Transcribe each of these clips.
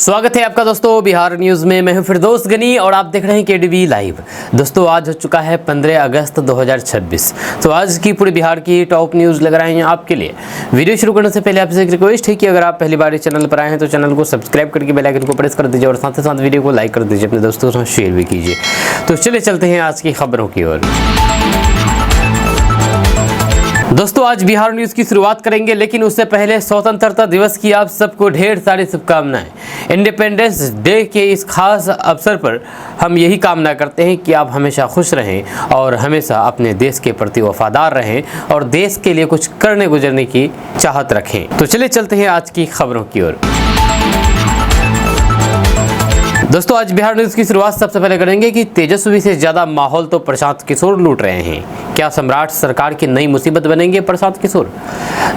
स्वागत है आपका दोस्तों बिहार न्यूज़ में। मैं हूं फिरदौस गनी और आप देख रहे हैं केडीवी लाइव। दोस्तों आज हो चुका है 15 अगस्त 2026। तो आज की पूरे बिहार की टॉप न्यूज़ लग रहे हैं आपके लिए। वीडियो शुरू करने से पहले आपसे एक रिक्वेस्ट है कि अगर आप पहली बार इस चैनल पर आए हैं तो चैनल को सब्सक्राइब करके बेल आइकन को प्रेस कर दीजिए और साथ ही साथ वीडियो को लाइक कर दीजिए, अपने दोस्तों के साथ शेयर भी कीजिए। तो चलिए चलते हैं आज की खबरों की ओर। दोस्तों आज बिहार न्यूज़ की शुरुआत करेंगे, लेकिन उससे पहले स्वतंत्रता दिवस की आप सबको ढेर सारी शुभकामनाएं। इंडिपेंडेंस डे के इस खास अवसर पर हम यही कामना करते हैं कि आप हमेशा खुश रहें और हमेशा अपने देश के प्रति वफादार रहें और देश के लिए कुछ करने गुजरने की चाहत रखें। तो चलिए चलते हैं आज की खबरों की ओर। दोस्तों आज बिहार न्यूज़ की शुरुआत सबसे पहले करेंगे कि तेजस्वी से ज़्यादा माहौल तो प्रशांत किशोर लूट रहे हैं। क्या सम्राट सरकार की नई मुसीबत बनेंगे प्रशांत किशोर?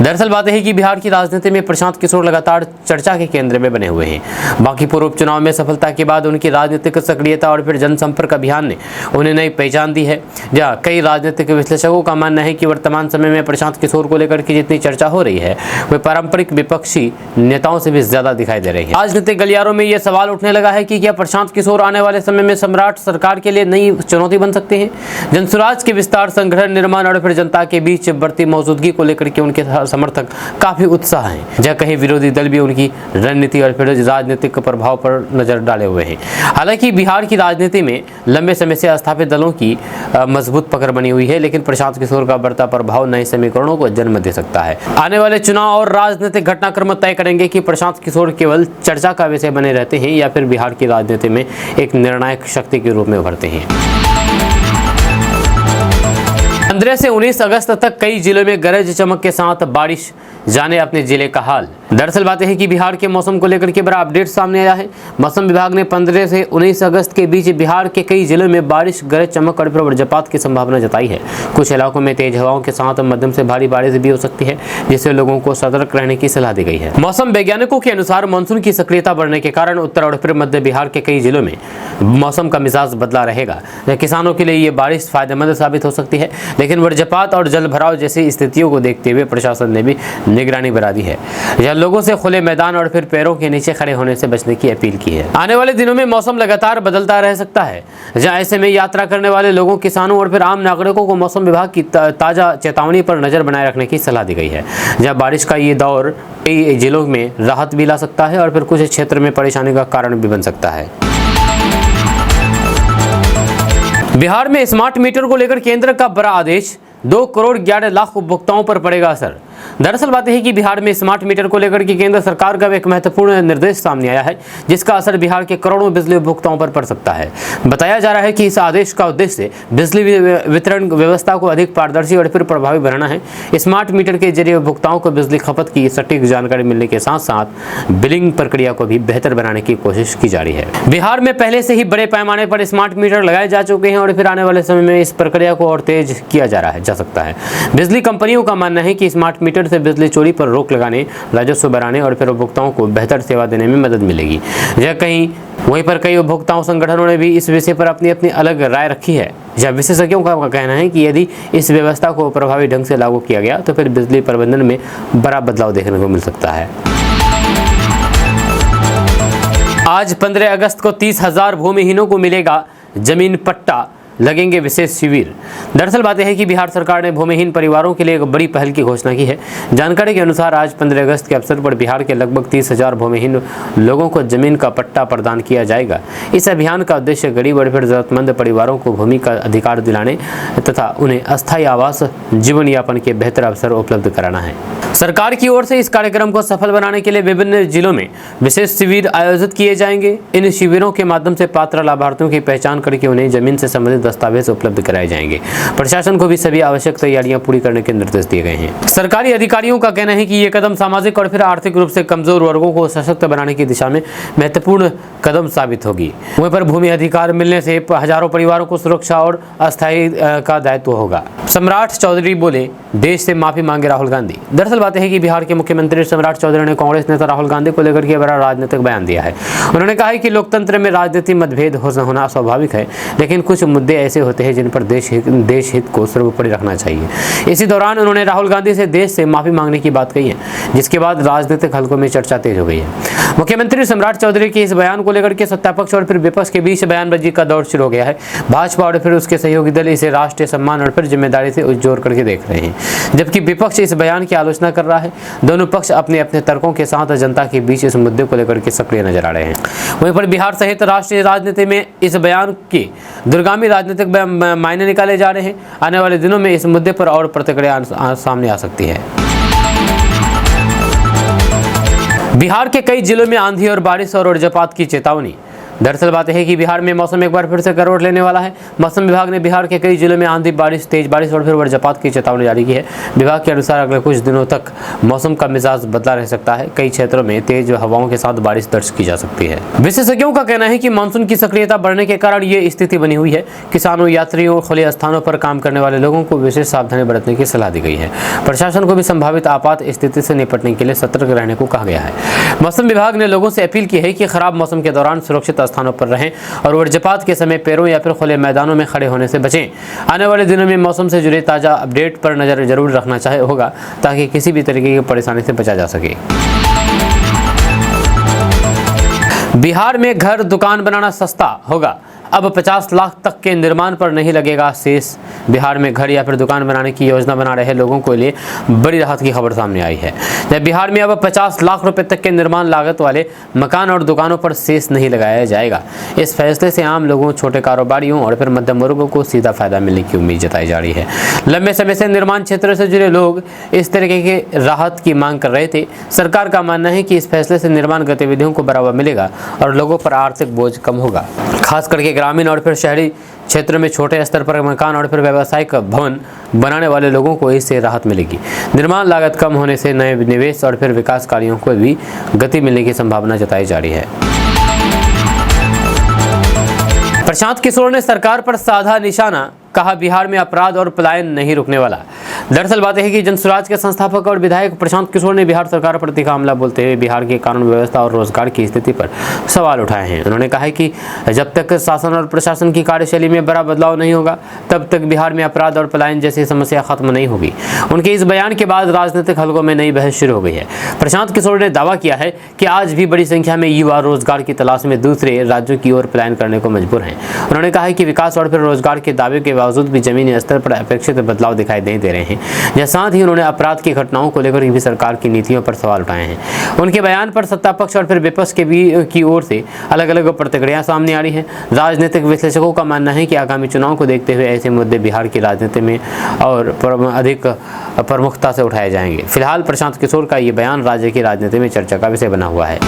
दरअसल बात है कि बिहार की राजनीति में प्रशांत किशोर लगातार चर्चा के केंद्र में बने हुए हैं। बाकी पूर्व उपचुनाव में सफलता के बाद उनकी राजनीतिक सक्रियता और फिर जनसंपर्क अभियान ने उन्हें नई पहचान दी है। जहाँ कई राजनीतिक विश्लेषकों का मानना है कि वर्तमान समय में प्रशांत किशोर को लेकर के जितनी चर्चा हो रही है वह पारंपरिक विपक्षी नेताओं से भी ज्यादा दिखाई दे रही है। राजनीतिक गलियारों में यह सवाल उठने लगा है कि क्या प्रशांत किशोर आने वाले समय में सम्राट सरकार के लिए नई चुनौती बन सकते हैं? जनसुराज के विस्तार, संगठन निर्माण और फिर जनता के बीच बढ़ती मौजूदगी को लेकर के उनके समर्थक काफी उत्साह हैं। जहाँ कहीं विरोधी दल भी उनकी रणनीति और फिर राजनीतिक प्रभाव पर नजर डाले हुए हैं। हालांकि बिहार की राजनीति में लंबे समय से स्थापित दलों की मजबूत पकड़ बनी हुई है, लेकिन प्रशांत किशोर का बढ़ता प्रभाव नए समीकरणों को जन्म दे सकता है। आने वाले चुनाव और राजनीतिक घटनाक्रम तय करेंगे कि प्रशांत किशोर केवल चर्चा का विषय बने रहते हैं या फिर बिहार की राजनीति में एक निर्णायक शक्ति के रूप में उभरते हैं। 15 से 19 अगस्त तक कई जिलों में गरज चमक के साथ बारिश, जाने अपने जिले का हाल। दरअसल बात है कि बिहार के मौसम को लेकर के बड़ा अपडेट सामने आया है। मौसम विभाग ने 15 से 19 अगस्त के बीच बिहार के कई जिलों में बारिश, गरज चमक और वज्रपात की संभावना जताई है। कुछ इलाकों में तेज हवाओं के साथ मध्यम से भारी बारिश भी हो सकती है, जिससे लोगों को सतर्क रहने की सलाह दी गई है। मौसम वैज्ञानिकों के अनुसार मानसून की सक्रियता बढ़ने के कारण उत्तर और फिर मध्य बिहार के कई जिलों में मौसम का मिजाज बदला रहेगा। किसानों के लिए ये बारिश फायदेमंद साबित हो सकती है, लेकिन वज्रपात और जल भराव जैसी स्थितियों को देखते हुए प्रशासन ने भी निगरानी बढ़ा दी है। यह लोगों से खुले मैदान और फिर पैरों के नीचे खड़े होने से बचने की अपील की है। आने वाले दिनों में मौसम लगातार बदलता रह सकता है, जहां ऐसे में यात्रा करने वाले लोगों, किसानों और फिर आम नागरिकों को मौसम विभाग की ताजा चेतावनी पर नजर बनाए रखने की सलाह दी गई है। जहां बारिश का ये दौर कई जिलों में राहत भी ला सकता है और फिर कुछ क्षेत्र में परेशानी का कारण भी बन सकता है। बिहार में स्मार्ट मीटर को लेकर केंद्र का बड़ा आदेश, 2 करोड़ 11 लाख उपभोक्ताओं पर पड़ेगा असर। दरअसल बात है कि बिहार में स्मार्ट मीटर को लेकर के केंद्र सरकार का एक महत्वपूर्ण निर्देश सामने आया है, जिसका असर बिहार के करोड़ों बिजली उपभोक्ताओं पर पड़ सकता है। बताया जा रहा है कि इस आदेश का उद्देश्य बिजली वितरण व्यवस्था को अधिक पारदर्शी और फिर प्रभावी बनाना है। स्मार्ट मीटर के जरिए उपभोक्ताओं को बिजली खपत की सटीक जानकारी मिलने के साथ साथ बिलिंग प्रक्रिया को भी बेहतर बनाने की कोशिश की जा रही है। बिहार में पहले से ही बड़े पैमाने पर स्मार्ट मीटर लगाए जा चुके हैं और फिर आने वाले समय में इस प्रक्रिया को और तेज किया जा सकता है। बिजली कंपनियों का मानना है कि स्मार्ट मीटर से बिजली चोरी पर रोक लगाने, राजस्व बढ़ाने और फिर उपभोक्ताओं को बेहतर सेवा देने में मदद मिलेगी। वहीं पर कई उपभोक्ताओं संगठनों ने भी इस विषय पर अपनी अपनी अलग राय रखी है। जहाँ विशेषज्ञों का कहना है कि यदि इस व्यवस्था को प्रभावी ढंग से लागू किया गया तो फिर बिजली प्रबंधन में बड़ा बदलाव देखने को मिल सकता है। आज 15 अगस्त को 30,000 भूमिहीनों को मिलेगा जमीन पट्टा, लगेंगे विशेष शिविर। दरअसल बात यह है कि बिहार सरकार ने भूमिहीन परिवारों के लिए एक बड़ी पहल की घोषणा की है। जानकारी के अनुसार आज 15 अगस्त के अवसर पर बिहार के लगभग 30,000 भूमिहीन लोगों को जमीन का पट्टा प्रदान किया जाएगा। इस अभियान का उद्देश्य गरीब और फिर जरूरतमंद परिवारों को भूमि का अधिकार दिलाने तथा उन्हें अस्थायी आवास, जीवन यापन के बेहतर अवसर उपलब्ध कराना है। सरकार की ओर से इस कार्यक्रम को सफल बनाने के लिए विभिन्न जिलों में विशेष शिविर आयोजित किए जाएंगे। इन शिविरों के माध्यम से पात्र लाभार्थियों की पहचान करके उन्हें जमीन से संबंधित दस्तावेज उपलब्ध कराए जाएंगे। प्रशासन को भी सभी आवश्यक तैयारियां पूरी करने के निर्देश दिए गए हैं। सरकारी अधिकारियों का कहना है कि ये कदम सामाजिक और फिर आर्थिक रूप से कमजोर वर्गों को सशक्त बनाने की दिशा में महत्वपूर्ण कदम साबित होगी। वहीं पर भूमि अधिकार मिलने से हजारों परिवारों को सुरक्षा और अस्थायी का दायित्व होगा। सम्राट चौधरी बोले, देश से माफी मांगे राहुल गांधी। दरअसल बात है कि बिहार के मुख्यमंत्री सम्राट चौधरी ने कांग्रेस नेता राहुल गांधी को लेकर के बड़ा राजनीतिक बयान दिया है। उन्होंने कहा है कि लोकतंत्र में राजनीतिक मतभेद होना स्वाभाविक है, लेकिन कुछ मुद्दे मुद्दे ऐसे होते हैं जिन पर देश हित को सर्वोपरि रखना चाहिए। इसी दौरान उन्होंने राहुल गांधी से देश से माफी मांगने की बात कही है, जिसके बाद राजनीतिक हलकों में चर्चा तेज हो गई है। मुख्यमंत्री सम्राट चौधरी के इस बयान को लेकर के सत्तापक्ष और फिर विपक्ष के बीच बयानबाजी का दौर शुरू हो गया है। भाजपा और फिर उसके सहयोगी दल इसे राष्ट्रीय सम्मान और फिर जिम्मेदारी से जोड़ करके देख रहे हैं, जबकि विपक्ष इस बयान की आलोचना कर रहा है। दोनों पक्ष अपने अपने तर्कों के साथ जनता के बीच इस मुद्दे को लेकर के सक्रिय नजर आ रहे हैं। वहीं पर बिहार सहित राष्ट्रीय राजनीति में इस बयान के दूरगामी राजनीतिक मायने निकाले जा रहे हैं। आने वाले दिनों में इस मुद्दे पर और प्रतिक्रिया सामने आ सकती है। बिहार के कई जिलों में आंधी और बारिश और वज्रपात की चेतावनी। दरअसल बात है कि बिहार में मौसम एक बार फिर से करवट लेने वाला है। मौसम विभाग ने बिहार के कई जिलों में आंधी बारिश, तेज बारिश और फिर वज्रपात की चेतावनी जारी की है। विभाग के अनुसार अगले कुछ दिनों तक मौसम का मिजाज बदला रह सकता है। कई क्षेत्रों में तेज हवाओं के साथ बारिश दर्ज की जा सकती है। विशेषज्ञों का कहना है कि मानसून की सक्रियता बढ़ने के कारण ये स्थिति बनी हुई है। किसानों, यात्रियों, खुले स्थानों पर काम करने वाले लोगों को विशेष सावधानी बरतने की सलाह दी गई है। प्रशासन को भी संभावित आपात स्थिति से निपटने के लिए सतर्क रहने को कहा गया है। मौसम विभाग ने लोगों से अपील की है कि खराब मौसम के दौरान सुरक्षित स्थानों पर रहें और वज्रपात के समय पैरों या फिर खुले मैदानों में खड़े होने से बचें। आने वाले दिनों में मौसम से जुड़े ताज़ा अपडेट पर नजर जरूर रखना होगा ताकि किसी भी तरीके की परेशानी से बचा जा सके। बिहार में घर दुकान बनाना सस्ता होगा, अब 50 लाख तक के निर्माण पर नहीं लगेगा सेस। बिहार में घर या फिर दुकान बनाने की योजना बना रहे लोगों के लिए बड़ी राहत की खबर सामने आई है। जब बिहार में अब 50 लाख रुपए तक के निर्माण लागत वाले मकान और दुकानों पर सेस नहीं लगाया जाएगा। इस फैसले से आम लोगों, छोटे कारोबारियों और फिर मध्यम वर्गों को सीधा फायदा मिलने की उम्मीद जताई जा रही है। लंबे समय से निर्माण क्षेत्र से जुड़े लोग इस तरीके के राहत की मांग कर रहे थे। सरकार का मानना है कि इस फैसले से निर्माण गतिविधियों को बढ़ावा मिलेगा और लोगों पर आर्थिक बोझ कम होगा। खास करके ग्रामीण और फिर शहरी क्षेत्र में छोटे स्तर पर मकान और फिर व्यावसायिक भवन बनाने वाले लोगों को इससे राहत मिलेगी। निर्माण लागत कम होने से नए निवेश और फिर विकास कार्यों को भी गति मिलने की संभावना जताई जा रही है। प्रशांत किशोर ने सरकार पर साधा निशाना, कहा बिहार में अपराध और पलायन नहीं रुकने वाला। दरअसल बात है कि जनसुराज के संस्थापक और विधायक प्रशांत किशोर ने बिहार सरकार पर तीखा हमला बोलते हुए बिहार की कानून व्यवस्था और रोजगार की स्थिति पर सवाल उठाए हैं। उन्होंने कहा है कि जब तक शासन और प्रशासन की कार्यशैली में बड़ा बदलाव नहीं होगा तब तक बिहार में अपराध और पलायन जैसी समस्या खत्म नहीं होगी। उनके इस बयान के बाद राजनीतिक हलकों में नई बहस शुरू हो गई है। प्रशांत किशोर ने दावा किया है कि आज भी बड़ी संख्या में युवा रोजगार की तलाश में दूसरे राज्यों की ओर पलायन करने को मजबूर हैं। उन्होंने कहा है कि विकास और फिर रोजगार के दावे के बावजूद भी जमीनी स्तर पर अपेक्षित बदलाव दिखाई नहीं दे रहे हैं। साथ ही उन्होंने अपराध की घटनाओं को लेकर भी सरकार की नीतियों पर सवाल उठाए हैं। उनके बयान पर सत्ता पक्ष और फिर विपक्ष की ओर से अलग अलग प्रतिक्रिया सामने आ रही है। राजनीतिक विश्लेषकों का मानना है कि आगामी चुनाव को देखते हुए ऐसे मुद्दे बिहार की राजनीति में और अधिक प्रमुखता से उठाए जाएंगे। फिलहाल प्रशांत किशोर का ये बयान राज्य की राजनीति में चर्चा का विषय बना हुआ है।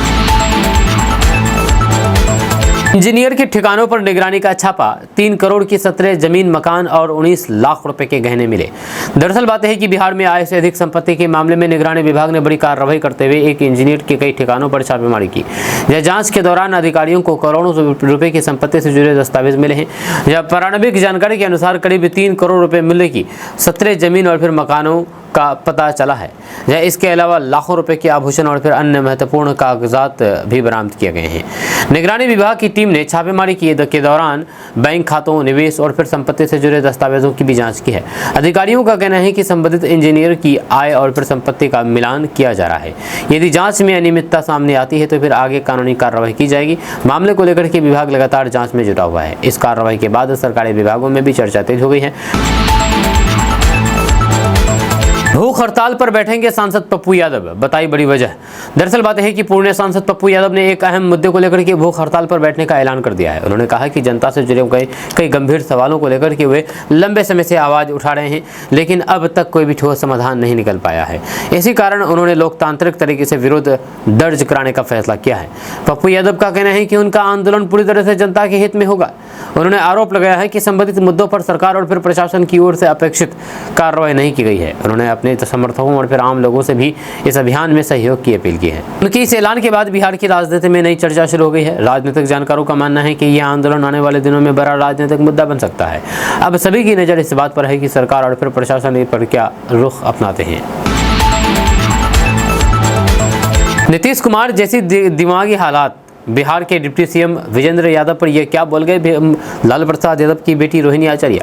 इंजीनियर के ठिकानों पर निगरानी का छापा, 3 करोड़ की 17 जमीन, मकान और 19 लाख रुपए के गहने मिले। दरअसल बात है कि बिहार में आय से अधिक संपत्ति के मामले में निगरानी विभाग ने बड़ी कार्रवाई करते हुए एक इंजीनियर के कई ठिकानों पर छापेमारी की। यह जांच के दौरान अधिकारियों को करोड़ों रुपए की संपत्ति से जुड़े दस्तावेज मिले हैं। यह प्रारंभिक जानकारी के अनुसार करीब 3 करोड़ रुपए मूल्य की 17 जमीन और फिर मकानों का पता चला है। इसके अलावा लाखों रुपए के आभूषण और फिर अन्य महत्वपूर्ण कागजात भी बरामद किए गए हैं। निगरानी विभाग की टीम ने छापेमारी के दौरान बैंक खातों, निवेश और फिर संपत्ति से जुड़े दस्तावेजों की भी जांच की है। अधिकारियों का कहना है कि संबंधित इंजीनियर की आय और फिर संपत्ति का मिलान किया जा रहा है। यदि जांच में अनियमितता सामने आती है तो फिर आगे कानूनी कार्रवाई की जाएगी। मामले को लेकर के विभाग लगातार जाँच में जुटा हुआ है। इस कार्रवाई के बाद सरकारी विभागों में भी चर्चा तेज हो गई है। भूख हड़ताल पर बैठेंगे सांसद पप्पू यादव, बताई बड़ी वजह। दरअसल बात है कि पूर्णिया सांसद पप्पू यादव ने एक अहम मुद्दे को लेकर के भूख हड़ताल पर बैठने का ऐलान कर दिया है। उन्होंने कहा कि जनता से जुड़े कई गंभीर सवालों को लेकर के वे लंबे समय से आवाज उठा रहे हैं, लेकिन अब तक कोई भी ठोस समाधान नहीं निकल पाया है। इसी कारण उन्होंने लोकतांत्रिक तरीके से विरोध दर्ज कराने का फैसला किया है। पप्पू यादव का कहना है कि उनका आंदोलन पूरी तरह से जनता के हित में होगा। उन्होंने आरोप लगाया है कि संबंधित मुद्दों पर सरकार और फिर प्रशासन की ओर से अपेक्षित कार्रवाई नहीं की गई है। उन्होंने अपने समर्थकों और फिर आम लोगों से भी इस अभियान में सहयोग की अपील की है। उनके इस ऐलान के बाद बिहार की राजनीति में नई चर्चा शुरू हो गई है। राजनीतिक जानकारों का मानना है कि यह आंदोलन आने वाले दिनों में बड़ा राजनीतिक मुद्दा बन सकता है। अब सभी की नजर इस बात पर है कि सरकार और फिर प्रशासन इस पर क्या रुख अपनाते हैं। नीतीश कुमार जैसी दिमागी हालात बिहार के डिप्टी सीएम विजेंद्र यादव पर यह क्या बोल गए लालू प्रसाद यादव की बेटी रोहिणी आचार्य।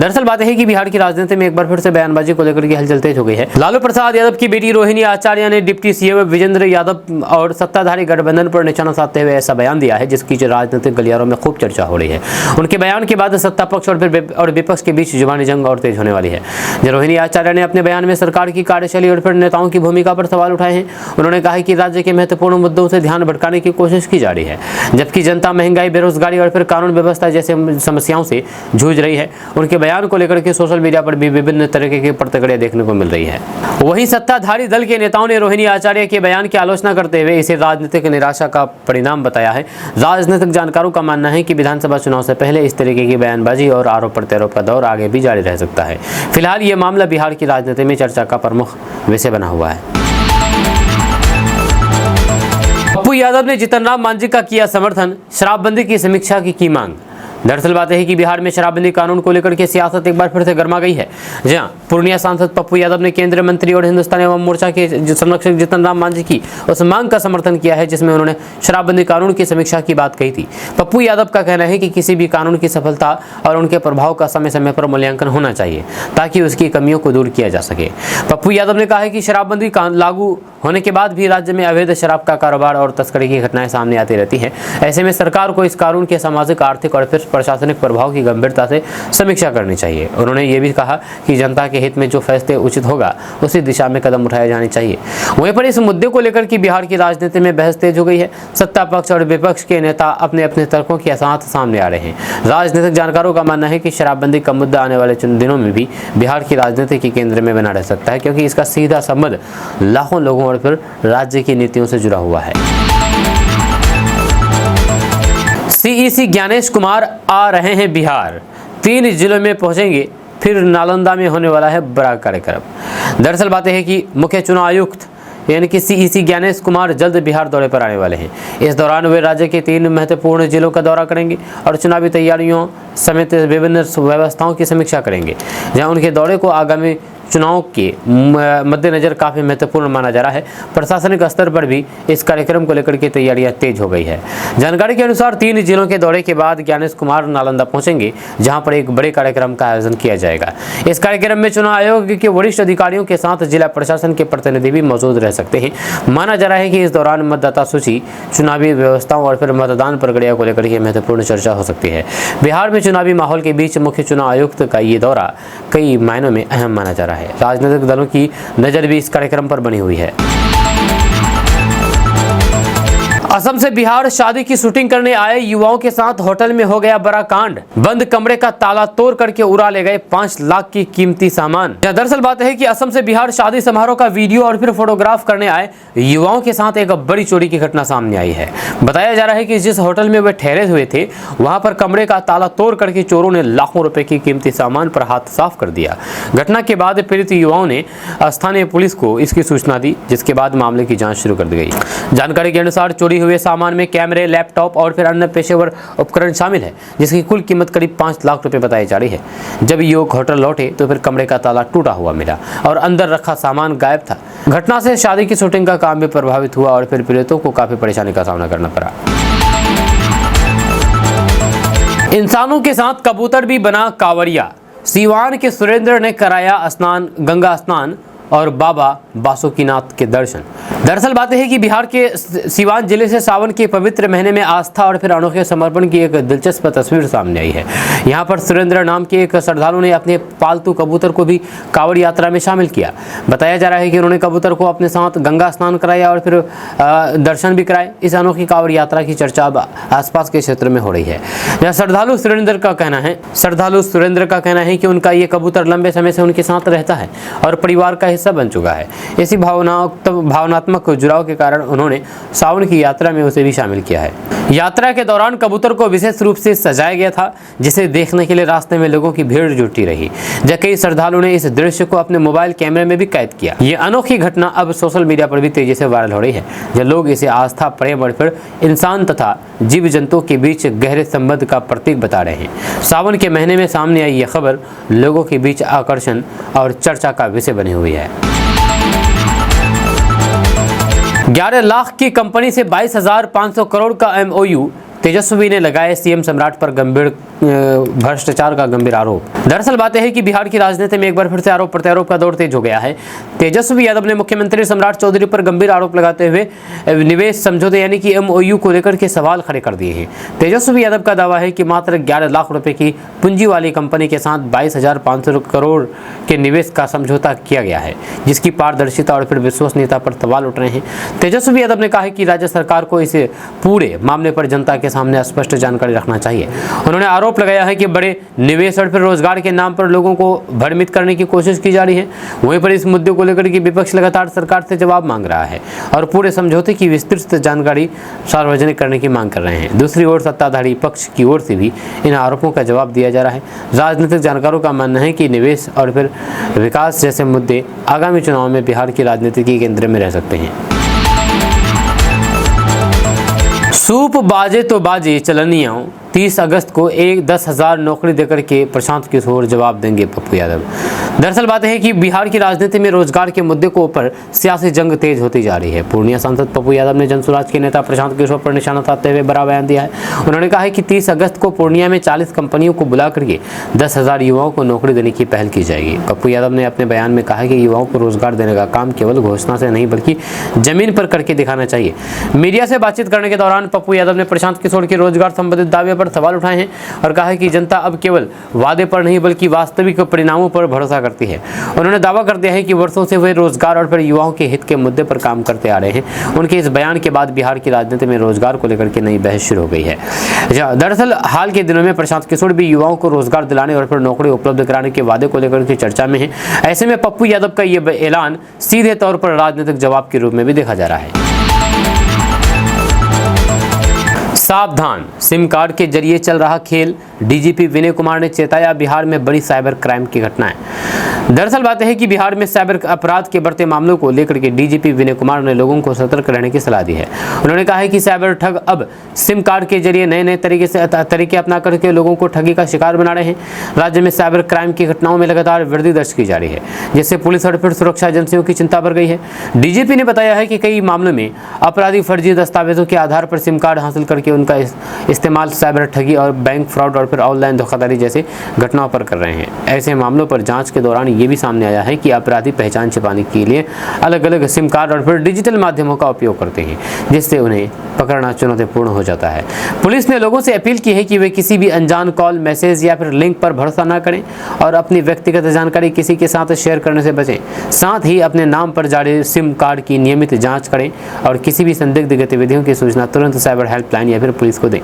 दरअसल बात है कि बिहार की राजनीति में एक बार फिर से बयानबाजी को लेकर के हलचल तेज हो गई है। लालू प्रसाद यादव की बेटी रोहिणी आचार्य ने डिप्टी सीएम विजेंद्र यादव और सत्ताधारी गठबंधन पर निशाना साधते हुए ऐसा बयान दिया है जिसकी राजनीतिक गलियारों में खूब चर्चा हो रही है। उनके बयान के बाद सत्ता पक्ष और विपक्ष के बीच जुबानी जंग और तेज होने वाली है। रोहिणी आचार्य ने अपने बयान में सरकार की कार्यशैली और फिर नेताओं की भूमिका पर सवाल उठाए हैं। उन्होंने कहा कि राज्य के महत्वपूर्ण मुद्दों से ध्यान भटकाने की कोशिश की जा रही है, जबकि जनता महंगाई, बेरोजगारी और फिर कानून व्यवस्था जैसे समस्याओं से जूझ रही है। उनके बयान को लेकर के सोशल मीडिया पर भी विभिन्न तरीके की प्रतिक्रिया देखने को मिल रही है। वहीं सत्ताधारी दल के नेताओं ने रोहिणी आचार्य के बयान की आलोचना करते हुए इसे राजनीतिक निराशा का परिणाम बताया है। राजनीतिक जानकारों का मानना है कि विधानसभा चुनाव से पहले इस तरीके की बयानबाजी और आरोप प्रत्यारोप का दौर आगे भी जारी रह सकता है। फिलहाल ये मामला बिहार की राजनीति में चर्चा का प्रमुख विषय बना हुआ है। पप्पू यादव ने जीतन राम मांझी का किया समर्थन, शराबबंदी की समीक्षा की मांग। दरअसल बात है कि बिहार में शराबबंदी कानून को लेकर के सियासत एक बार फिर से गर्मा गई है। जहां पूर्णिया सांसद पप्पू यादव ने केंद्रीय मंत्री और हिंदुस्तानी अवाम मोर्चा के संरक्षक जीतन राम मांझी की उस मांग का समर्थन किया है जिसमें उन्होंने शराबबंदी कानून की समीक्षा की बात कही थी। पप्पू यादव का कहना है कि किसी भी कानून की सफलता और उनके प्रभाव का समय समय पर मूल्यांकन होना चाहिए ताकि उसकी कमियों को दूर किया जा सके। पप्पू यादव ने कहा है कि शराबबंदी लागू होने के बाद भी राज्य में अवैध शराब का कारोबार और तस्करी की घटनाएं सामने आती रहती हैं। ऐसे में सरकार को इस कानून के सामाजिक, आर्थिक और फिर प्रशासनिक प्रभाव की गंभीरता से समीक्षा करनी चाहिए। उन्होंने ये भी कहा कि जनता के हित में जो फैसले उचित होगा उसी दिशा में कदम उठाए जाने चाहिए। वहीं पर इस मुद्दे को लेकर कि बिहार की राजनीति में बहस तेज हो गई है। सत्ता पक्ष और विपक्ष के नेता अपने अपने तर्कों के साथ सामने आ रहे हैं। राजनीतिक जानकारों का मानना है कि शराबबंदी का मुद्दा आने वाले दिनों में भी बिहार की राजनीति के केंद्र में बना रह सकता है, क्योंकि इसका सीधा संबंध लाखों लोगों और फिर राज्य की नीतियों से जुड़ा हुआ है। सीईसी ज्ञानेश कुमार आ रहे हैं बिहार, 3 जिलों में पहुंचेंगे, फिर नालंदा में होने वाला है बड़ा कार्यक्रम। दरअसल बात है कि मुख्य चुनाव आयुक्त यानी कि सीईसी ज्ञानेश कुमार जल्द बिहार दौरे पर आने वाले हैं। इस दौरान वे राज्य के 3 महत्वपूर्ण जिलों का दौरा करेंगे और चुनावी तैयारियों समेत विभिन्न व्यवस्थाओं की समीक्षा करेंगे। जहां उनके दौरे को आगामी चुनाव के मद्देनजर काफ़ी महत्वपूर्ण माना जा रहा है। प्रशासनिक स्तर पर भी इस कार्यक्रम को लेकर के तैयारियां तेज हो गई है। जानकारी के अनुसार 3 जिलों के दौरे के बाद ज्ञानेश कुमार नालंदा पहुंचेंगे, जहां पर एक बड़े कार्यक्रम का आयोजन किया जाएगा। इस कार्यक्रम में चुनाव आयोग के वरिष्ठ अधिकारियों के साथ जिला प्रशासन के प्रतिनिधि भी मौजूद रह सकते हैं। माना जा रहा है कि इस दौरान मतदाता सूची, चुनावी व्यवस्थाओं और फिर मतदान प्रक्रिया को लेकर के महत्वपूर्ण चर्चा हो सकती है। बिहार में चुनावी माहौल के बीच मुख्य चुनाव आयुक्त का ये दौरा कई मायनों में अहम माना जा रहा है। राजनीतिक दलों की नजर भी इस कार्यक्रम पर बनी हुई है। असम से बिहार शादी की शूटिंग करने आए युवाओं के साथ होटल में हो गया बड़ा कांड। बंद कमरे का ताला तोड़ करके उड़ा ले गए 5 लाख की कीमती सामान। दरअसल बात है कि असम से बिहार शादी समारोह का वीडियो और फिर फोटोग्राफ करने आए युवाओं के साथ एक बड़ी चोरी की घटना सामने आई है। बताया जा रहा है कि जिस होटल में वे ठहरे हुए थे वहां पर कमरे का ताला तोड़ करके चोरों ने लाखों रुपए की कीमती सामान पर हाथ साफ कर दिया। घटना के बाद पीड़ित युवाओं ने स्थानीय पुलिस को इसकी सूचना दी, जिसके बाद मामले की जाँच शुरू कर दी गई। जानकारी के अनुसार चोरी हुए सामान में कैमरे, लैपटॉप और फिर अन्य पेशेवर उपकरण शामिल है, जिसकी कुल कीमत करीब 5 लाख रुपए बताई जा रही है। जब युवक होटल लौटे तो फिर कमरे का ताला टूटा हुआ मिला और अंदर रखा सामान गायब था। घटना से शादी की शूटिंग का काम भी प्रभावित हुआ और फिर पीड़ितों को काफी परेशानी का सामना करना पड़ा। इंसानों के साथ कबूतर भी बना कांवरिया। सीवान के सुरेंद्र ने कराया स्नान, गंगा स्नान और बाबा बासुकीनाथ के दर्शन। दरअसल बात है कि बिहार के सीवान जिले से सावन के पवित्र महीने में आस्था और फिर अनोखे समर्पण की एक दिलचस्प तस्वीर सामने आई है। यहाँ पर सुरेंद्र नाम के एक श्रद्धालु ने अपने पालतू कबूतर को भी कांवड़ यात्रा में शामिल किया। बताया जा रहा है कि उन्होंने कबूतर को अपने साथ गंगा स्नान कराया और फिर दर्शन भी कराए। इस अनोखी कांवड़ यात्रा की चर्चा अब आसपास के क्षेत्र में हो रही है। यहाँ श्रद्धालु सुरेंद्र का कहना है कि उनका ये कबूतर लंबे समय से उनके साथ रहता है और परिवार का हिस्सा बन चुका है। इसी भावनात्मक जुड़ाव के कारण उन्होंने सावन की यात्रा में उसे भी शामिल किया है। यात्रा के दौरान कबूतर को विशेष रूप से सजाया गया था, जिसे देखने के लिए रास्ते में लोगों की भीड़ जुटी रही। जबकि कई श्रद्धालुओं ने इस दृश्य को अपने मोबाइल कैमरे में भी कैद किया। ये अनोखी घटना अब सोशल मीडिया पर भी तेजी से वायरल हो रही है, जब लोग इसे आस्था, प्रेम और फिर इंसान तथा जीव जंतुओं के बीच गहरे संबंध का प्रतीक बता रहे हैं। सावन के महीने में सामने आई ये खबर लोगों के बीच आकर्षण और चर्चा का विषय बनी हुई है। 11 लाख की कंपनी से 22,500 करोड़ का MOU, तेजस्वी ने लगाए सीएम सम्राट पर गंभीर भ्रष्टाचार का गंभीर आरोप। दरअसल बात है कि बिहार की राजनीति में एक बार फिर से आरोप प्रत्यारोप का दौर तेज हो गया है। तेजस्वी यादव ने मुख्यमंत्री सम्राट चौधरी पर गंभीर आरोप लगाते हुए निवेश समझौते यानी कि MOU को लेकर के सवाल खड़े कर दिए हैं। तेजस्वी यादव का दावा है कि मात्र 11 लाख रुपए की पूंजी वाली कंपनी के साथ 22,500 करोड़ के निवेश का समझौता किया गया है, जिसकी पारदर्शिता और फिर विश्वसनीयता पर सवाल उठ रहे हैं। तेजस्वी यादव ने कहा है कि राज्य सरकार को इस पूरे मामले पर जनता के सामने स्पष्ट जानकारी रखना चाहिए। उन्होंने आरोप लगाया है कि बड़े निवेश और फिर रोजगार के नाम पर लोगों को भ्रमित करने की कोशिश की जा रही है। वहीं पर इस मुद्दे को लेकर के विपक्ष लगातार सरकार से जवाब मांग रहा है और पूरे समझौते की विस्तृत जानकारी सार्वजनिक करने की मांग कर रहे हैं। दूसरी ओर सत्ताधारी पक्ष की ओर से भी इन आरोपों का जवाब दिया जा रहा है। राजनीतिक जानकारों का मानना है कि निवेश और फिर विकास जैसे मुद्दे आगामी चुनाव में बिहार की राजनीति के केंद्र में रह सकते हैं। सूप बाजे तो बाजे चलनियों, 30 अगस्त को 10,000 नौकरी देकर के प्रशांत किशोर जवाब देंगे पप्पू यादव। दरअसल बात है कि बिहार की राजनीति में रोजगार के मुद्दे को ऊपर सियासी जंग तेज होती जा रही है। पूर्णिया सांसद पप्पू यादव ने जनसुराज के नेता प्रशांत किशोर पर निशाना साधते हुए बड़ा बयान दिया है। उन्होंने कहा है कि 30 अगस्त को पूर्णिया में 40 कंपनियों को बुला करके 10,000 युवाओं को नौकरी देने की पहल की जाएगी। पप्पू यादव ने अपने बयान में कहा कि युवाओं को रोजगार देने का काम केवल घोषणा से नहीं बल्कि जमीन पर करके दिखाना चाहिए। मीडिया से बातचीत करने के दौरान पप्पू यादव ने प्रशांत किशोर के रोजगार संबंधित दावे पर सवाल उठाए हैं और कहा है कि जनता अब केवल वादे पर नहीं बल्कि वास्तविक परिणामों पर भरोसा करती है। उन्होंने दावा कर दिया है कि वर्षों से वे रोजगार और फिर युवाओं के हित के मुद्दे पर काम करते आ रहे हैं। उनके इस बयान के बाद बिहार की राजनीति में रोजगार को लेकर के नई बहस शुरू हो गई है। दरअसल हाल के दिनों में प्रशांत किशोर भी युवाओं को रोजगार दिलाने और फिर नौकरी उपलब्ध कराने के वादे को लेकर के चर्चा में है। ऐसे में पप्पू यादव का ये ऐलान सीधे तौर पर राजनीतिक जवाब के रूप में भी देखा जा रहा है। सावधान, सिम कार्ड के जरिए चल रहा खेल, डीजीपी विनय कुमार ने चेताया बिहार में बड़ी साइबर क्राइम की घटनाएं। दरअसल बात है कि बिहार में साइबर अपराध के बढ़ते मामलों को लेकर के डीजीपी विनय कुमार ने लोगों को सतर्क रहने की सलाह दी है। उन्होंने कहा है कि साइबर ठग अब सिम कार्ड के जरिए नए नए तरीके अपना करके लोगों को ठगी का शिकार बना रहे हैं। राज्य में साइबर क्राइम की घटनाओं में लगातार वृद्धि दर्ज की जा रही है, जिससे पुलिस और फिर सुरक्षा एजेंसियों की चिंता बढ़ गई है। डीजीपी ने बताया है कि कई मामलों में अपराधी फर्जी दस्तावेजों के आधार पर सिम कार्ड हासिल करके उनका इस्तेमाल साइबर ठगी और बैंक फ्रॉड और फिर ऑनलाइन धोखाधड़ी जैसे घटनाओं पर कर रहे हैं। ऐसे मामलों पर जांच के दौरान ये भी सामने आया है कि अपराधी पहचान छिपाने के लिए अलग अलग सिम कार्ड और फिर डिजिटल माध्यमों का उपयोग करते हैं, जिससे उन्हें पकड़ना चुनौतीपूर्ण हो जाता है। पुलिस ने लोगों से अपील की है कि वे किसी भी अनजान कॉल, मैसेज या फिर लिंक पर भरोसा न करें और अपनी व्यक्तिगत जानकारी किसी के साथ शेयर करने से बचें। साथ ही अपने नाम पर जारी सिम कार्ड की नियमित जांच करें और किसी भी संदिग्ध गतिविधियों की सूचना तुरंत साइबर हेल्पलाइन या फिर पुलिस को दें।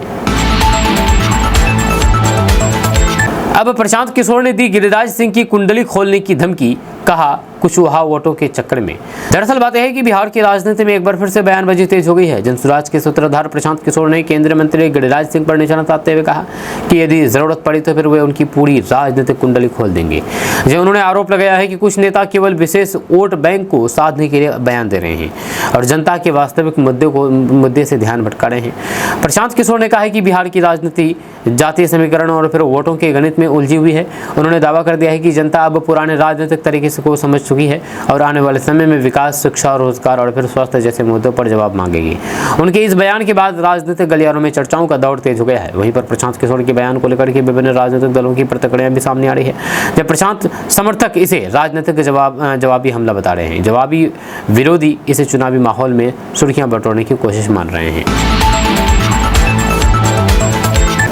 अब प्रशांत किशोर ने दी गिरिराज सिंह की कुंडली खोलने की धमकी, कहा कुशवाहा वोटों के चक्कर में। दरअसल बात यह है कि बिहार की राजनीति में एक बार फिर से बयानबाजी तेज हो गई है। जनसुराज के सूत्रधार प्रशांत किशोर ने केंद्रीय मंत्री गिरिराज सिंह पर निशाना साधते हुए कहा कि यदि जरूरत पड़ी तो फिर वे उनकी पूरी राजनीतिक कुंडली खोल देंगे। जो उन्होंने आरोप लगाया है कि कुछ नेता केवल विशेष वोट बैंक को साधने के लिए बयान दे रहे हैं और जनता के वास्तविक मुद्दे से ध्यान भटका रहे हैं। प्रशांत किशोर ने कहा है कि बिहार की राजनीति जातीय समीकरण और फिर वोटों के गणित में उलझी हुई है। उन्होंने दावा कर दिया है कि जनता अब पुराने राजनीतिक तरीके से को समझ चुकी है और आने वाले समय में विकास, शिक्षा, रोजगार और फिर स्वास्थ्य जैसे मुद्दों पर जवाब मांगेगी। उनके इस बयान के बाद राजनीतिक गलियारों में चर्चाओं का दौर तेज हो गया है। वहीं पर प्रशांत किशोर के बयान को लेकर के विभिन्न राजनीतिक दलों की प्रतिक्रियाएं भी सामने आ रही है, जब प्रशांत समर्थक इसे राजनीतिक जवाबी हमला बता रहे हैं। जवाबी विरोधी इसे चुनावी माहौल में सुर्खियां बटोरने की कोशिश मान रहे हैं।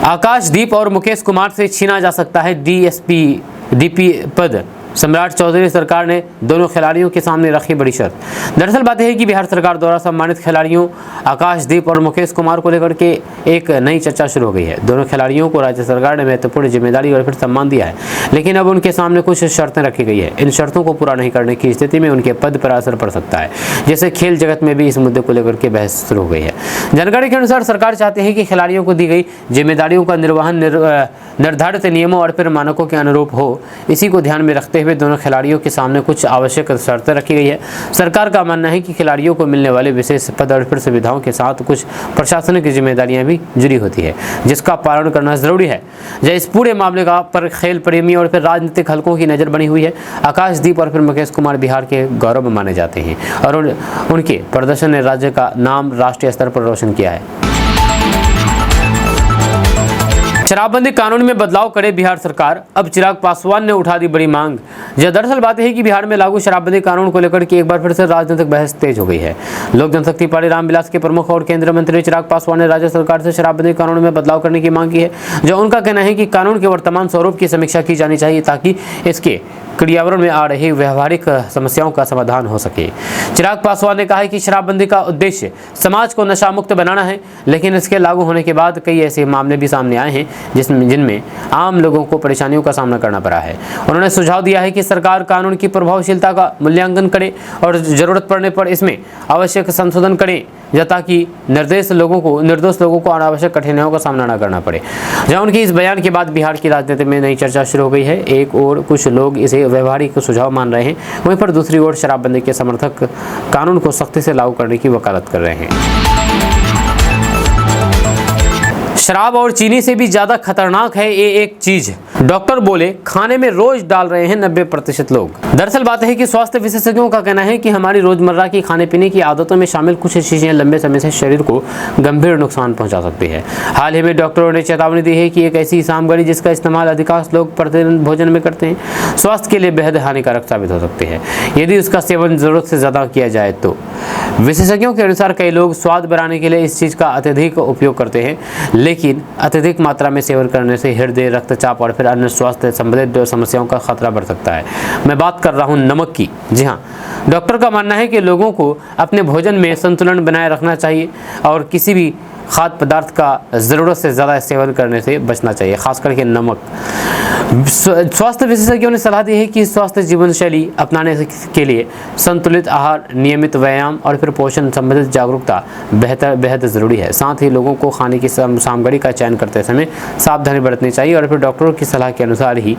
आकाशदीप और मुकेश कुमार से छीना जा सकता है डीपी पद, सम्राट चौधरी सरकार ने दोनों खिलाड़ियों के सामने रखी बड़ी शर्त। दरअसल बात है कि बिहार सरकार द्वारा सम्मानित खिलाड़ियों आकाशदीप और मुकेश कुमार को लेकर के एक नई चर्चा शुरू हो गई है। दोनों खिलाड़ियों को राज्य सरकार ने महत्वपूर्ण जिम्मेदारी और फिर सम्मान दिया है, लेकिन अब उनके सामने कुछ शर्तें रखी गई है। इन शर्तों को पूरा नहीं करने की स्थिति में उनके पद पर असर पड़ सकता है, जैसे खेल जगत में भी इस मुद्दे को लेकर के बहस शुरू हो गई है। जानकारी के अनुसार सरकार चाहती है कि खिलाड़ियों को दी गई जिम्मेदारियों का निर्वहन निर्धारित नियमों और फिर मानकों के अनुरूप हो। इसी को ध्यान में रखते करते हुए दोनों खिलाड़ियों के सामने कुछ आवश्यक शर्तें रखी गई है। सरकार का मानना है कि खिलाड़ियों को मिलने वाले विशेष पद और फिर सुविधाओं के साथ कुछ प्रशासनिक जिम्मेदारियां भी जुड़ी होती है, जिसका पालन करना जरूरी है। जब इस पूरे मामले का पर खेल प्रेमी और फिर राजनीतिक हलकों की नज़र बनी हुई है। आकाशदीप और फिर मुकेश कुमार बिहार के गौरव माने जाते हैं और उनके प्रदर्शन ने राज्य का नाम राष्ट्रीय स्तर पर रोशन किया है। शराबबंदी कानून में बदलाव करे बिहार सरकार, अब चिराग पासवान ने उठा दी बड़ी मांग। यह दरअसल बात है कि बिहार में लागू शराबबंदी कानून को लेकर के एक बार फिर से राजनीतिक बहस तेज हो गई है। लोक जनशक्ति पार्टी रामविलास के प्रमुख और केंद्रीय मंत्री चिराग पासवान ने राज्य सरकार से शराबबंदी कानून में बदलाव करने की मांग की है। जो उनका कहना है कि कानून के वर्तमान स्वरूप की समीक्षा की जानी चाहिए ताकि इसके क्रियावरण में आ रही व्यवहारिक समस्याओं का समाधान हो सके। चिराग पासवान ने कहा है कि शराबबंदी का उद्देश्य समाज को नशा मुक्त बनाना है, लेकिन इसके लागू होने के बाद कई ऐसे मामले भी सामने आए हैं जिनमें आम लोगों को परेशानियों का सामना करना पड़ा है। उन्होंने सुझाव दिया है कि सरकार कानून की प्रभावशीलता का मूल्यांकन करे और जरूरत पड़ने पर इसमें आवश्यक संशोधन करे, ताकि निर्दोष लोगों को अनावश्यक कठिनाइयों का सामना न करना पड़े। जहां उनकी इस बयान के बाद बिहार की राजनीति में नई चर्चा शुरू हो गई है। एक और कुछ लोग इसे व्यवहारिक सुझाव मान रहे हैं, वहीं पर दूसरी ओर शराबबंदी के समर्थक कानून को सख्ती से लागू करने की वकालत कर रहे हैं। शराब और चीनी से भी ज्यादा खतरनाक है ये एक चीज, डॉक्टर बोले, खाने में रोज डाल रहे हैं 90% लोग। दरअसल बात है कि स्वास्थ्य विशेषज्ञों का कहना है कि हमारी रोजमर्रा की खाने पीने की आदतों में शामिल कुछ चीजें लंबे समय से शरीर को गंभीर नुकसान पहुंचा सकती है। हाल ही में डॉक्टरों ने चेतावनी दी है कि एक ऐसी सामग्री जिसका इस्तेमाल अधिकांश लोग प्रतिदिन भोजन में करते हैं स्वास्थ्य के लिए बेहद हानिकारक साबित हो सकती है यदि उसका सेवन जरूरत से ज्यादा किया जाए तो। विशेषज्ञों के अनुसार कई लोग स्वाद बढ़ाने के लिए इस चीज का अत्यधिक उपयोग करते हैं, लेकिन अत्यधिक मात्रा में सेवन करने से हृदय, रक्तचाप और फिर अन्य स्वास्थ्य संबंधित समस्याओं का खतरा बढ़ सकता है। मैं बात कर रहा हूं नमक की। जी हां, डॉक्टर का मानना है कि लोगों को अपने भोजन में संतुलन बनाए रखना चाहिए और किसी भी खाद्य पदार्थ का ज़रूरत से ज़्यादा सेवन करने से बचना चाहिए, खास करके नमक। स्वास्थ्य विशेषज्ञों ने सलाह दी है कि स्वास्थ्य जीवन शैली अपनाने के लिए संतुलित आहार, नियमित व्यायाम और फिर पोषण संबंधित जागरूकता बेहद ज़रूरी है। साथ ही लोगों को खाने की सामग्री का चयन करते समय सावधानी बरतनी चाहिए और फिर डॉक्टरों की सलाह के अनुसार ही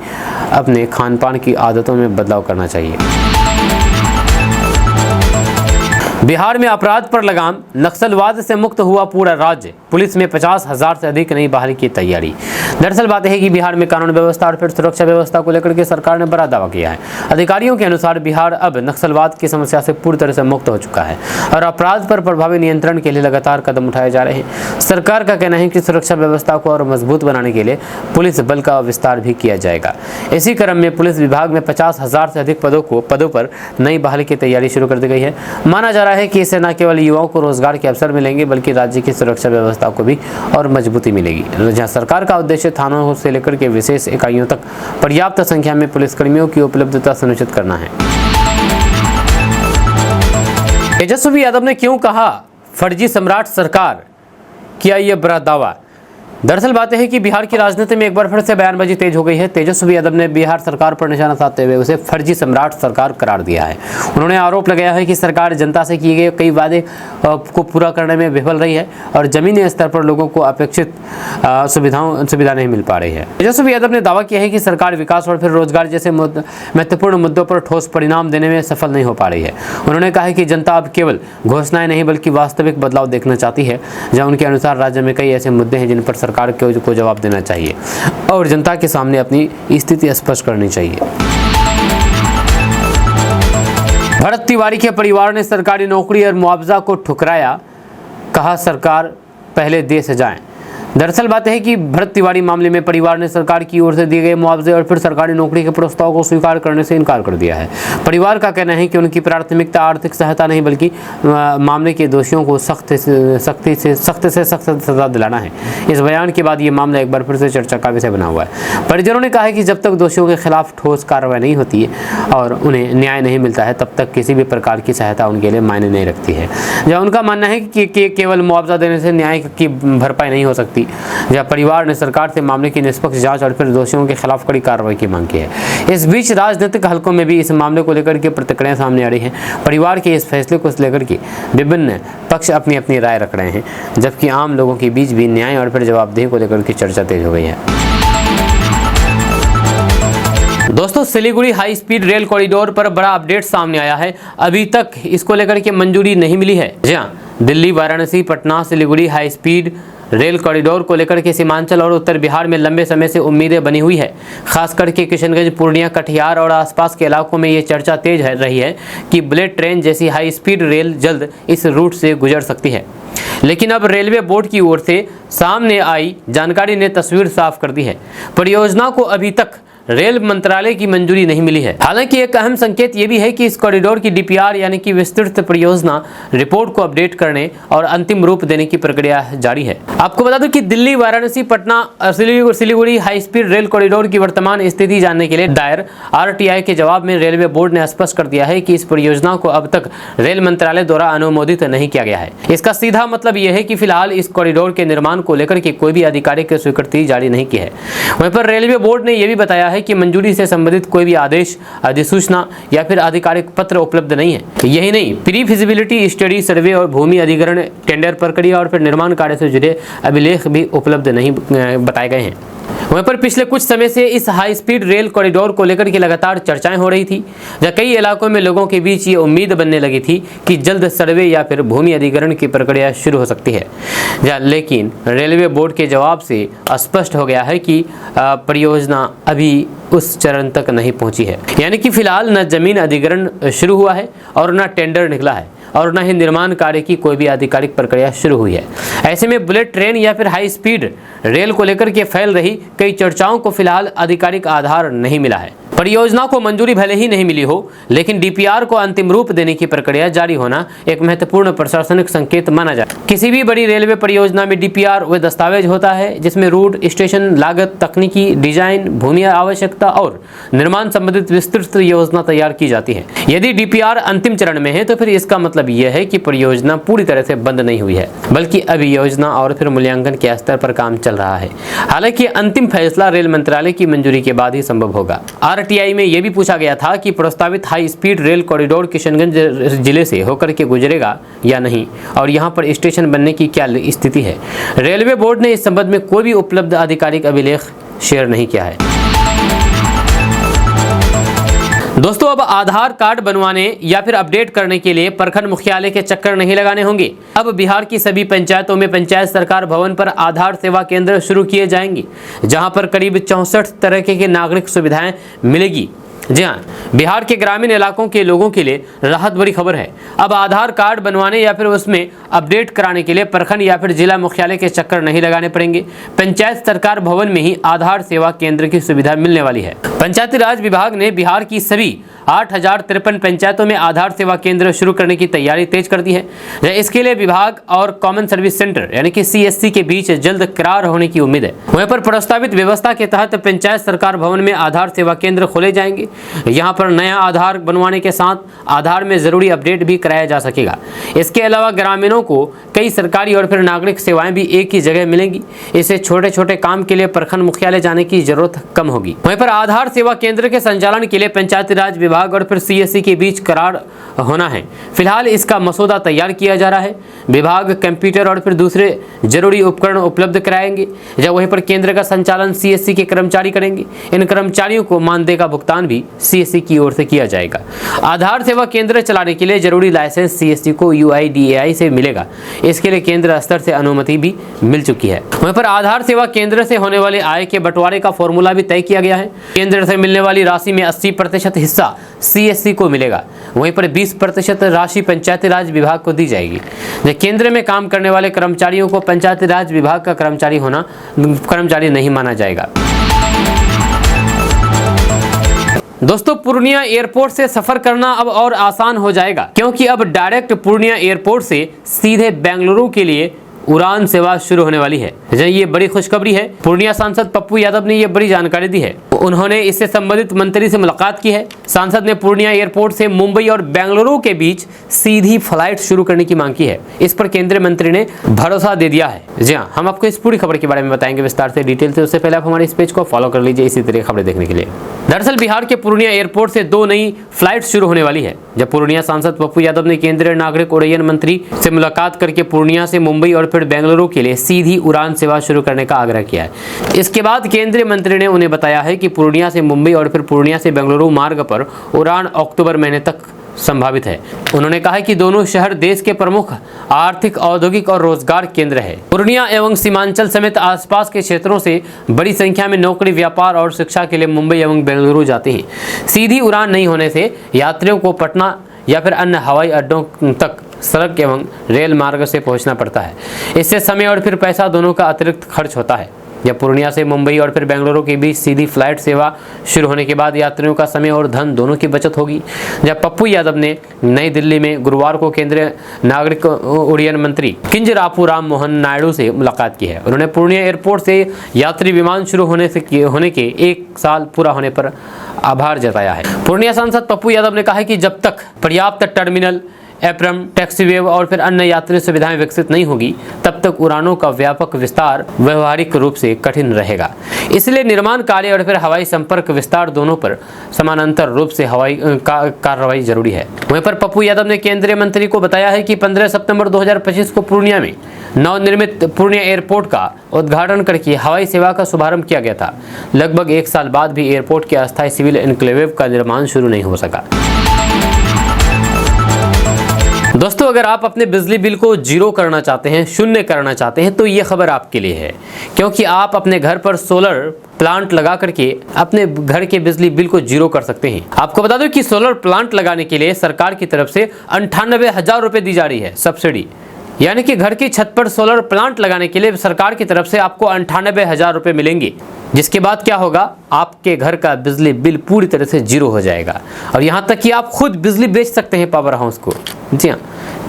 अपने खान पान की आदतों में बदलाव करना चाहिए। बिहार में अपराध पर लगाम, नक्सलवाद से मुक्त हुआ पूरा राज्य, पुलिस में 50,000 से अधिक नई बहाली की तैयारी। दरअसल बात है कि बिहार में कानून व्यवस्था और फिर सुरक्षा व्यवस्था को लेकर के सरकार ने बड़ा दावा किया है। अधिकारियों के अनुसार बिहार अब नक्सलवाद की समस्या से पूरी तरह से मुक्त हो चुका है और अपराध पर प्रभावी नियंत्रण के लिए लगातार कदम उठाए जा रहे हैं। सरकार का कहना है कि सुरक्षा व्यवस्था को और मजबूत बनाने के लिए पुलिस बल का विस्तार भी किया जाएगा। इसी क्रम में पुलिस विभाग में 50,000 से अधिक पदों पर नई बहाली की तैयारी शुरू कर दी गई है। माना जा रहा है कि इससे न केवल युवाओं को रोजगार के अवसर मिलेंगे बल्कि राज्य की सुरक्षा व्यवस्था को भी और मजबूती मिलेगी। जहां सरकार का उद्देश्य थानों से लेकर के विशेष इकाइयों तक पर्याप्त संख्या में पुलिसकर्मियों की उपलब्धता सुनिश्चित करना है। तेजस्वी यादव ने क्यों कहा फर्जी सम्राट सरकार, किया यह बड़ा दावा। दरअसल बात है कि बिहार की राजनीति में एक बार फिर से बयानबाजी तेज हो गई है। तेजस्वी यादव ने बिहार सरकार पर निशाना साधते हुए उसे फर्जी सम्राट सरकार करार दिया है। उन्होंने आरोप लगाया है कि सरकार जनता से किए गए कई वादे को पूरा करने में विफल रही है और जमीनी स्तर पर लोगों को अपेक्षित सुविधा नहीं मिल पा रही है। तेजस्वी यादव ने दावा किया है कि सरकार विकास और फिर रोजगार जैसे महत्वपूर्ण मुद्दों पर ठोस परिणाम देने में सफल नहीं हो पा रही है। उन्होंने कहा है कि जनता अब केवल घोषणाएं नहीं बल्कि वास्तविक बदलाव देखना चाहती है। जहां उनके अनुसार राज्य में कई ऐसे मुद्दे हैं जिन पर सरकार को जवाब देना चाहिए और जनता के सामने अपनी स्थिति स्पष्ट करनी चाहिए। भरत तिवारी के परिवार ने सरकारी नौकरी और मुआवजा को ठुकराया, कहा सरकार पहले दे सजाएं। दरअसल बात है कि भरत तिवारी मामले में परिवार ने सरकार की ओर से दिए गए मुआवजे और फिर सरकारी नौकरी के प्रस्ताव को स्वीकार करने से इनकार कर दिया है। परिवार का कहना है कि उनकी प्राथमिकता आर्थिक सहायता नहीं बल्कि मामले के दोषियों को सख्त से सख्त सजा दिलाना है। इस बयान के बाद ये मामला एक बार फिर से चर्चा का विषय बना हुआ है। परिजनों ने कहा है कि जब तक दोषियों के खिलाफ ठोस कार्रवाई नहीं होती है और उन्हें न्याय नहीं मिलता है तब तक किसी भी प्रकार की सहायता उनके लिए मायने नहीं रखती है। जहाँ उनका मानना है कि केवल मुआवजा देने से न्याय की भरपाई नहीं हो सकती। जहां परिवार ने सरकार से मामले की निष्पक्ष जांच और फिर दोषियों के खिलाफ कड़ी कार्रवाई की मांग की है। इस बीच राजनीतिक हलकों में भी इस मामले को लेकर के प्रतिक्रियाएं सामने आ रही हैं। परिवार के इस फैसले को लेकर के विभिन्न पक्ष अपनी अपनी राय रख रहे हैं, जबकि आम लोगों के बीच भी न्याय और फिर जवाबदेही को लेकर के चर्चा तेज हो गई है। दोस्तों दोस्तों Siliguri high speed rail corridor पर बड़ा अपडेट सामने आया है। अभी तक इसको लेकर के मंजूरी नहीं मिली है। जी हाँ, Delhi, Varanasi, Patna, Siliguri high speed rail corridor को लेकर के सीमांचल और उत्तर बिहार में लंबे समय से उम्मीदें बनी हुई है। खास करके किशनगंज, पूर्णिया, कटिहार और आसपास के इलाकों में ये चर्चा तेज रही है कि बुलेट ट्रेन जैसी हाई स्पीड रेल जल्द इस रूट से गुजर सकती है। लेकिन अब रेलवे बोर्ड की ओर से सामने आई जानकारी ने तस्वीर साफ कर दी है। परियोजना को अभी तक रेल मंत्रालय की मंजूरी नहीं मिली है। हालांकि एक अहम संकेत ये भी है कि इस कॉरिडोर की डीपीआर यानी कि विस्तृत परियोजना रिपोर्ट को अपडेट करने और अंतिम रूप देने की प्रक्रिया जारी है। आपको बता दूं कि Delhi, Varanasi, Patna, Siliguri high speed rail corridor की वर्तमान स्थिति जानने के लिए दायर आरटीआई के जवाब में रेलवे बोर्ड ने स्पष्ट कर दिया है कि इस परियोजना को अब तक रेल मंत्रालय द्वारा अनुमोदित नहीं किया गया है। इसका सीधा मतलब यह है कि फिलहाल इस कॉरिडोर के निर्माण को लेकर के कोई भी आधिकारिक स्वीकृति जारी नहीं की है। वहीं पर रेलवे बोर्ड ने यह भी बताया है कि मंजूरी से संबंधित कोई भी आदेश, अधिसूचना या फिर आधिकारिक पत्र उपलब्ध नहीं है। यही नहीं, प्री फिजिबिलिटी स्टडी, सर्वे और भूमि अधिग्रहण, टेंडर प्रक्रिया और फिर निर्माण कार्य से जुड़े अभिलेख भी उपलब्ध नहीं बताए गए हैं। वहीं पर पिछले कुछ समय से इस हाई स्पीड रेल कॉरिडोर को लेकर के लगातार चर्चाएं हो रही थी, जहां कई इलाकों में लोगों के बीच ये उम्मीद बनने लगी थी कि जल्द सर्वे या फिर भूमि अधिग्रहण की प्रक्रिया शुरू हो सकती है। लेकिन रेलवे बोर्ड के जवाब से स्पष्ट हो गया है कि परियोजना अभी उस चरण तक नहीं पहुंची है। यानी कि फिलहाल न जमीन अधिग्रहण शुरू हुआ है और न टेंडर निकला है और न ही निर्माण कार्य की कोई भी आधिकारिक प्रक्रिया शुरू हुई है। ऐसे में बुलेट ट्रेन या फिर हाई स्पीड रेल को लेकर के फैल रही कई चर्चाओं को फिलहाल आधिकारिक आधार नहीं मिला है। परियोजना को मंजूरी भले ही नहीं मिली हो, लेकिन डीपीआर को अंतिम रूप देने की प्रक्रिया जारी होना एक महत्वपूर्ण प्रशासनिक संकेत माना जाए। किसी भी बड़ी रेलवे परियोजना में डीपीआर वह दस्तावेज होता है जिसमें रूट, स्टेशन, लागत, तकनीकी डिजाइन, भूमि आवश्यकता और निर्माण संबंधित विस्तृत योजना तैयार की जाती है। यदि डीपीआर अंतिम चरण में है तो फिर इसका मतलब यह है कि परियोजना पूरी तरह से बंद नहीं हुई है, बल्कि अभी योजना और फिर मूल्यांकन के स्तर पर काम चल रहा है। हालांकि अंतिम फैसला रेल मंत्रालय की मंजूरी के बाद ही संभव होगा। आरटीआई में यह भी पूछा गया था कि प्रस्तावित high speed rail corridor Kishanganj जिले से होकर के गुजरेगा या नहीं और यहां पर स्टेशन बनने की क्या स्थिति है। रेलवे बोर्ड ने इस संबंध में कोई भी उपलब्ध आधिकारिक अभिलेख शेयर नहीं किया है। दोस्तों, अब आधार कार्ड बनवाने या फिर अपडेट करने के लिए प्रखंड मुख्यालय के चक्कर नहीं लगाने होंगे। अब बिहार की सभी पंचायतों में पंचायत सरकार भवन पर आधार सेवा केंद्र शुरू किए जाएंगे, जहां पर करीब 64 तरह के नागरिक सुविधाएं मिलेगी। जी हाँ, बिहार के ग्रामीण इलाकों के लोगों के लिए राहत भरी खबर है। अब आधार कार्ड बनवाने या फिर उसमें अपडेट कराने के लिए प्रखंड या फिर जिला मुख्यालय के चक्कर नहीं लगाने पड़ेंगे। पंचायत सरकार भवन में ही आधार सेवा केंद्र की सुविधा मिलने वाली है। पंचायती राज विभाग ने बिहार की सभी 8053 पंचायतों में आधार सेवा केंद्र शुरू करने की तैयारी तेज कर दी है। इसके लिए विभाग और कॉमन सर्विस सेंटर यानी कि CSC के बीच जल्द करार होने की उम्मीद है। वहीं पर प्रस्तावित व्यवस्था के तहत पंचायत सरकार भवन में आधार सेवा केंद्र खोले जाएंगे। यहाँ पर नया आधार बनवाने के साथ आधार में जरूरी अपडेट भी कराया जा सकेगा। इसके अलावा ग्रामीणों को कई सरकारी और फिर नागरिक सेवाएं भी एक ही जगह मिलेंगी। इससे छोटे छोटे काम के लिए प्रखंड मुख्यालय जाने की जरूरत कम होगी। वहीं पर आधार सेवा केंद्र के संचालन के लिए पंचायती राज विभाग और फिर CSC के बीच करार होना है। फिलहाल इसका मसौदा तैयार किया जा रहा है। विभाग कंप्यूटर और फिर दूसरे जरूरी उपकरण उपलब्ध कराएंगे, जब वहीं पर केंद्र का संचालन CSC के कर्मचारी करेंगे। इन कर्मचारियों को मानदेय का भुगतान भी CSC की ओर से किया जाएगा। आधार सेवा केंद्र चलाने के लिए जरूरी लाइसेंस CSC को UIDAI से मिलेगा। इसके लिए केंद्र स्तर से अनुमति भी मिल चुकी है। वहीं पर आधार सेवा केंद्र से होने वाले आय के बंटवारे का फॉर्मूला भी तय किया गया है। केंद्र से मिलने वाली राशि में 80% हिस्सा CSC को मिलेगा, वहीं पर 20% राशि पंचायती राज विभाग को दी जाएगी। केंद्र में काम करने वाले कर्मचारियों को पंचायती राज विभाग का कर्मचारी नहीं माना जाएगा। दोस्तों, पूर्णिया एयरपोर्ट से सफर करना अब और आसान हो जाएगा, क्योंकि अब डायरेक्ट पूर्णिया एयरपोर्ट से सीधे बेंगलुरु के लिए उड़ान सेवा शुरू होने वाली है। ये बड़ी खुशखबरी है। पूर्णिया सांसद पप्पू यादव ने ये बड़ी जानकारी दी है। उन्होंने इससे संबंधित मंत्री से मुलाकात की है। सांसद ने पूर्णिया एयरपोर्ट से मुंबई और बेंगलुरु के बीच सीधी फ्लाइट शुरू करने की मांग की है। इस पर केंद्रीय मंत्री ने भरोसा दे दिया है। जी हाँ, हम आपको इस पूरी खबर के बारे में बताएंगे विस्तार से, डिटेल से। उससे पहले आप हमारे इस पेज को फॉलो कर लीजिए इसी तरह खबरें देखने के लिए। दरअसल बिहार के पूर्णिया एयरपोर्ट से 2 नई फ्लाइट शुरू होने वाली है। जब पूर्णिया सांसद पप्पू यादव ने केंद्रीय नागरिक उड्डयन मंत्री से मुलाकात करके पूर्णिया से मुंबई और फिर बेंगलुरु के लिए सीधी उड़ान सेवा शुरू करने का आग्रह किया है। इसके बाद केंद्रीय मंत्री ने उन्हें बताया है कि पूर्णिया से मुंबई और फिर पूर्णिया से बेंगलुरु मार्ग पर उड़ान अक्टूबर महीने तक संभावित है। उन्होंने कहा कि दोनों शहर देश के प्रमुख आर्थिक, औद्योगिक और रोजगार केंद्र है। पूर्णिया एवं सीमांचल समेत आसपास के क्षेत्रों से बड़ी संख्या में नौकरी, व्यापार और शिक्षा के लिए मुंबई एवं बेंगलुरु जाते हैं। सीधी उड़ान नहीं होने से यात्रियों को पटना या फिर अन्य हवाई अड्डों तक सड़क एवं रेल मार्ग से पहुंचना पड़ता है। इससे समय और फिर पैसा दोनों का अतिरिक्त खर्च होता है। जब पूर्णिया से मुंबई और फिर बेंगलुरु के बीच सीधी फ्लाइट सेवा शुरू होने के बाद यात्रियों का समय और धन दोनों की बचत होगी। जब पप्पू यादव ने नई दिल्ली में गुरुवार को केंद्रीय नागरिक उड्डयन मंत्री किंजरापू राम मोहन नायडू से मुलाकात की है। उन्होंने पूर्णिया एयरपोर्ट से यात्री विमान शुरू होने के 1 साल पूरा होने पर आभार जताया है। पूर्णिया सांसद पप्पू यादव ने कहा है कि जब तक पर्याप्त टर्मिनल, एप्रम, टैक्सीवे और फिर अन्य यात्री सुविधाएं विकसित नहीं होगी तब तक उड़ानों का व्यापक विस्तार व्यवहारिक रूप से कठिन रहेगा। इसलिए निर्माण कार्य और फिर हवाई संपर्क विस्तार दोनों पर समानांतर रूप से कार्रवाई जरूरी है। वहीं पर पप्पू यादव ने केंद्रीय मंत्री को बताया है कि 15 सितंबर 2025 को पूर्णिया में नवनिर्मित पूर्णिया एयरपोर्ट का उद्घाटन करके हवाई सेवा का शुभारंभ किया गया था। लगभग 1 साल बाद भी एयरपोर्ट के अस्थायी सिविल एन्क्लेव का निर्माण शुरू नहीं हो सका। दोस्तों, अगर आप अपने बिजली बिल को जीरो करना चाहते हैं, शून्य करना चाहते हैं, तो ये खबर आपके लिए है, क्योंकि आप अपने घर पर सोलर प्लांट लगा करके अपने घर के बिजली बिल को जीरो कर सकते हैं। आपको बता दो कि सोलर प्लांट लगाने के लिए सरकार की तरफ से 98,000 रुपये दी जा रही है सब्सिडी। यानी कि घर की छत पर सोलर प्लांट लगाने के लिए सरकार की तरफ से आपको 98,000 रुपये मिलेंगे, जिसके बाद क्या होगा, आपके घर का बिजली बिल पूरी तरह से जीरो हो जाएगा। और यहाँ तक कि आप खुद बिजली बेच सकते हैं पावर हाउस को। जी हाँ,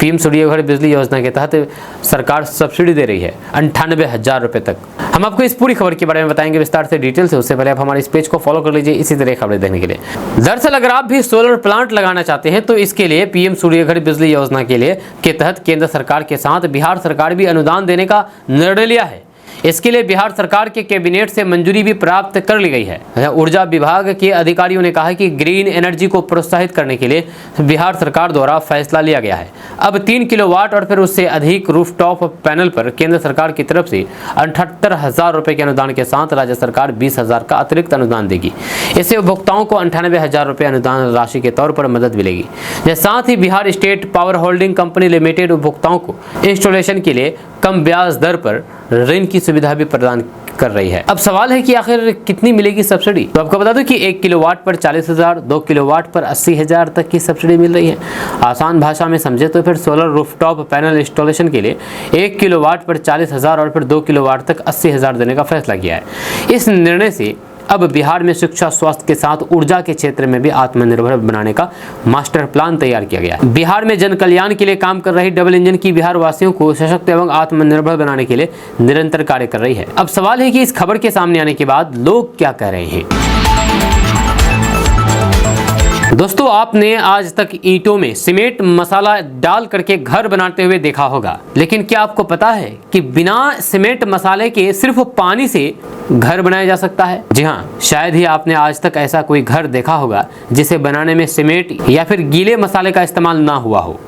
पीएम सूर्यघर बिजली योजना के तहत सरकार सब्सिडी दे रही है 98,000 रुपये तक। हम आपको इस पूरी खबर के बारे में बताएंगे विस्तार से, डिटेल से। उससे पहले आप हमारे इस पेज को फॉलो कर लीजिए इसी तरह खबरें देखने के लिए। दरअसल अगर आप भी सोलर प्लांट लगाना चाहते हैं तो इसके लिए पीएम सूर्यघर बिजली योजना के तहत केंद्र सरकार के साथ बिहार सरकार भी अनुदान देने का निर्णय लिया है। इसके लिए बिहार सरकार के कैबिनेट से मंजूरी भी प्राप्त कर ली गई है। ऊर्जा विभाग के अधिकारियों ने कहा कि ग्रीन एनर्जी को प्रोत्साहित करने के लिए बिहार सरकार द्वारा फैसला लिया गया है। अब 3 किलोवाट और फिर उससे अधिक रूफटॉप पैनल पर केंद्र सरकार की तरफ से 78,000 रुपये के अनुदान के साथ राज्य सरकार 20,000 का अतिरिक्त अनुदान देगी। इससे उपभोक्ताओं को 98,000 रुपये अनुदान राशि के तौर पर मदद मिलेगी। साथ ही Bihar state power holding company limited उपभोक्ताओं को इंस्टॉलेशन के लिए कम ब्याज दर पर ऋण की सुविधा भी प्रदान कर रही है। अब सवाल है कि आखिर कितनी मिलेगी सब्सिडी। तो आपको बता दूं कि 1 किलोवाट पर 40,000, 2 किलोवाट पर 80,000 तक की सब्सिडी मिल रही है। आसान भाषा में समझे तो फिर सोलर रूफटॉप पैनल इंस्टॉलेशन के लिए 1 किलोवाट पर 40,000 और फिर 2 किलोवाट तक 80,000 देने का फैसला किया है। इस निर्णय से अब बिहार में शिक्षा, स्वास्थ्य के साथ ऊर्जा के क्षेत्र में भी आत्मनिर्भर बनाने का मास्टर प्लान तैयार किया गया है। बिहार में जन कल्याण के लिए काम कर रही डबल इंजन की बिहार वासियों को सशक्त एवं आत्मनिर्भर बनाने के लिए निरंतर कार्य कर रही है। अब सवाल है कि इस खबर के सामने आने के बाद लोग क्या कह रहे हैं। दोस्तों, आपने आज तक ईंटों में सीमेंट मसाला डाल करके घर बनाते हुए देखा होगा, लेकिन क्या आपको पता है कि बिना सीमेंट मसाले के सिर्फ पानी से घर बनाया जा सकता है? जी हाँ, शायद ही आपने आज तक ऐसा कोई घर देखा होगा जिसे बनाने में सीमेंट या फिर गीले मसाले का इस्तेमाल ना हुआ हो।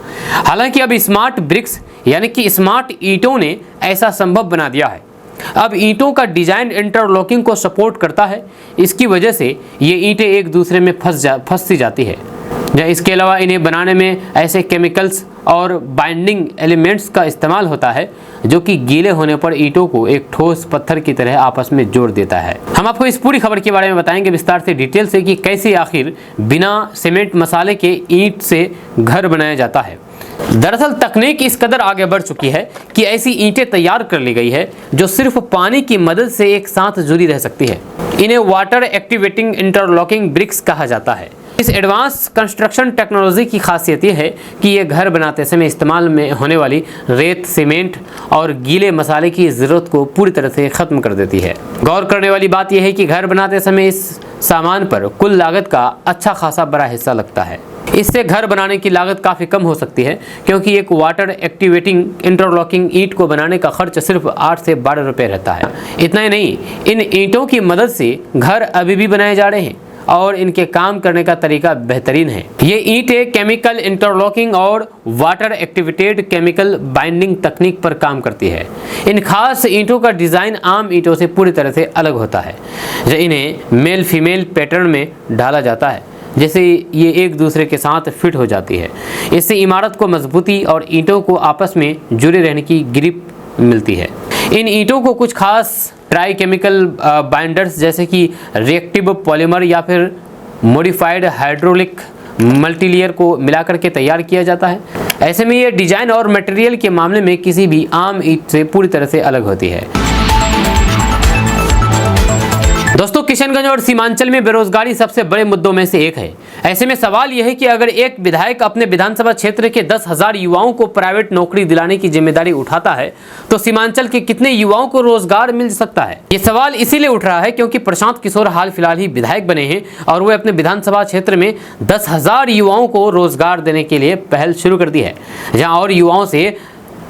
हालांकि अब स्मार्ट ब्रिक्स यानी कि स्मार्ट ईंटों ने ऐसा संभव बना दिया है। अब ईंटों का डिजाइन इंटरलॉकिंग को सपोर्ट करता है। इसकी वजह से ये ईंटें एक दूसरे में फंसती जाती है। इसके अलावा इन्हें बनाने में ऐसे केमिकल्स और बाइंडिंग एलिमेंट्स का इस्तेमाल होता है जो कि गीले होने पर ईंटों को एक ठोस पत्थर की तरह आपस में जोड़ देता है। हम आपको इस पूरी खबर के बारे में बताएंगे विस्तार से, डिटेल से, कि कैसे आखिर बिना सीमेंट मसाले के ईंट से घर बनाया जाता है। दरअसल तकनीक इस कदर आगे बढ़ चुकी है कि ऐसी ईंटें तैयार कर ली गई है जो सिर्फ पानी की मदद से एक साथ जुड़ी रह सकती है। इन्हें वाटर एक्टिवेटिंग इंटरलॉकिंग ब्रिक्स कहा जाता है। इस एडवांस कंस्ट्रक्शन टेक्नोलॉजी की खासियत यह है कि ये घर बनाते समय इस्तेमाल में होने वाली रेत, सीमेंट और गीले मसाले की ज़रूरत को पूरी तरह से ख़त्म कर देती है। गौर करने वाली बात यह है कि घर बनाते समय इस सामान पर कुल लागत का अच्छा खासा बड़ा हिस्सा लगता है। इससे घर बनाने की लागत काफ़ी कम हो सकती है, क्योंकि एक वाटर एक्टिवेटिंग इंटरलॉकिंग ईंट को बनाने का खर्च सिर्फ 8 से 12 रुपये रहता है। इतना ही नहीं, इन ईंटों की मदद से घर अभी भी बनाए जा रहे हैं। और इनके काम करने का तरीका बेहतरीन है। ये ईंटें केमिकल इंटरलॉकिंग और वाटर एक्टिवेटेड केमिकल बाइंडिंग तकनीक पर काम करती है। इन खास ईंटों का डिज़ाइन आम ईंटों से पूरी तरह से अलग होता है। जब इन्हें मेल फीमेल पैटर्न में ढाला जाता है, जैसे ये एक दूसरे के साथ फिट हो जाती है। इससे इमारत को मजबूती और ईंटों को आपस में जुड़े रहने की ग्रिप मिलती है। इन ईंटों को कुछ खास ट्राई केमिकल बाइंडर्स जैसे कि रिएक्टिव पॉलीमर या फिर मॉडिफाइड हाइड्रोलिक मल्टीलेयर को मिलाकर के तैयार किया जाता है। ऐसे में ये डिजाइन और मटेरियल के मामले में किसी भी आम ईंट से पूरी तरह से अलग होती है। दोस्तों, किशनगंज और सीमांचल में बेरोजगारी सबसे बड़े मुद्दों में से एक है। ऐसे में सवाल यह है कि अगर एक विधायक अपने विधानसभा क्षेत्र के 10,000 युवाओं को प्राइवेट नौकरी दिलाने की जिम्मेदारी उठाता है तो सीमांचल के कितने युवाओं को रोजगार मिल सकता है? ये सवाल इसीलिए उठ रहा है क्योंकि प्रशांत किशोर हाल फिलहाल ही विधायक बने हैं और वे अपने विधानसभा क्षेत्र में 10,000 युवाओं को रोजगार देने के लिए पहल शुरू कर दी है। जहाँ और युवाओं से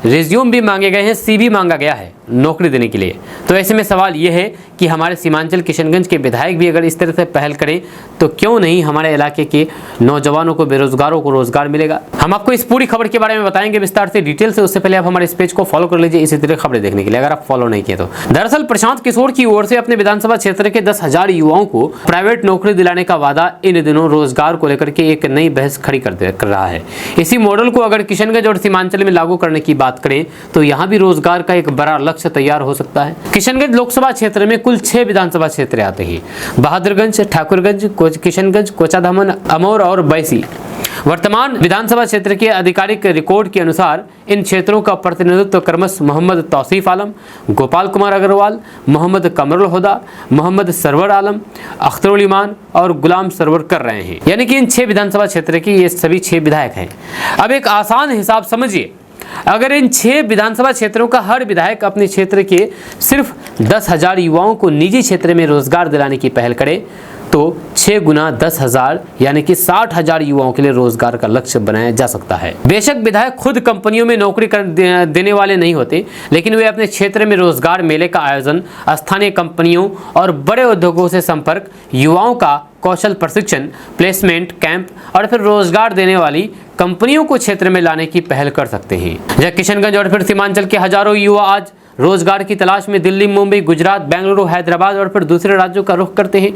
रिज्यूम भी मांगे गए हैं, CV मांगा गया है नौकरी देने के लिए। तो ऐसे में सवाल ये है कि हमारे सीमांचल किशनगंज के विधायक भी अगर इस तरह से पहल करें तो क्यों नहीं हमारे इलाके के नौजवानों को, बेरोजगारों को रोजगार मिलेगा। हम आपको इस पूरी खबर के बारे में बताएंगे विस्तार से, डिटेल से। उससे पहले आप हमारे इस पेज को फॉलो कर लीजिए इसी तरह खबरें देखने के लिए, अगर आप फॉलो नहीं किए तो। दरअसल प्रशांत किशोर की ओर से अपने विधानसभा क्षेत्र के 10,000 युवाओं को प्राइवेट नौकरी दिलाने का वादा इन दिनों रोजगार को लेकर के एक नई बहस खड़ी कर रहा है। इसी मॉडल को अगर किशनगंज और सीमांचल में लागू करने की बात करें तो यहाँ भी रोजगार का एक बड़ा लक्ष्य तैयार हो सकता है। किशनगंज लोकसभा क्षेत्र में कुल 6 विधानसभा क्षेत्र आते हैं: बहादुरगंज, ठाकुरगंज, किशनगंज, कोचाधामन, अमौर और बैसी। वर्तमान विधानसभा क्षेत्र के आधिकारिक रिकॉर्ड के अनुसार इन क्षेत्रों का प्रतिनिधित्व क्रमशः मोहम्मद तौसीफ आलम, गोपाल कुमार अग्रवाल, मोहम्मद कमरुल हुदा, मोहम्मद सरवर आलम, अख्तरुल ईमान और गुलाम सरवर कर रहे हैं। यानी कि इन 6 विधानसभा क्षेत्र के ये सभी 6 विधायक हैं। अब एक आसान हिसाब समझिए, अगर इन 6 विधानसभा क्षेत्रों का हर विधायक अपने क्षेत्र के सिर्फ 10,000 युवाओं को निजी क्षेत्र में रोजगार दिलाने की पहल करे तो 6 गुना 10,000 यानी कि 60,000 युवाओं के लिए रोजगार का लक्ष्य बनाया जा सकता है। बेशक विधायक खुद कंपनियों में नौकरी देने वाले नहीं होते, लेकिन वे अपने क्षेत्र में रोजगार मेले का आयोजन, स्थानीय कंपनियों और बड़े उद्योगों से संपर्क, युवाओं का कौशल प्रशिक्षण, प्लेसमेंट कैंप और फिर रोजगार देने वाली कंपनियों को क्षेत्र में लाने की पहल कर सकते हैं। जहाँ किशनगंज और फिर सीमांचल के हजारों युवा आज रोजगार की तलाश में दिल्ली, मुंबई, गुजरात, बेंगलुरु, हैदराबाद और फिर दूसरे राज्यों का रुख करते हैं।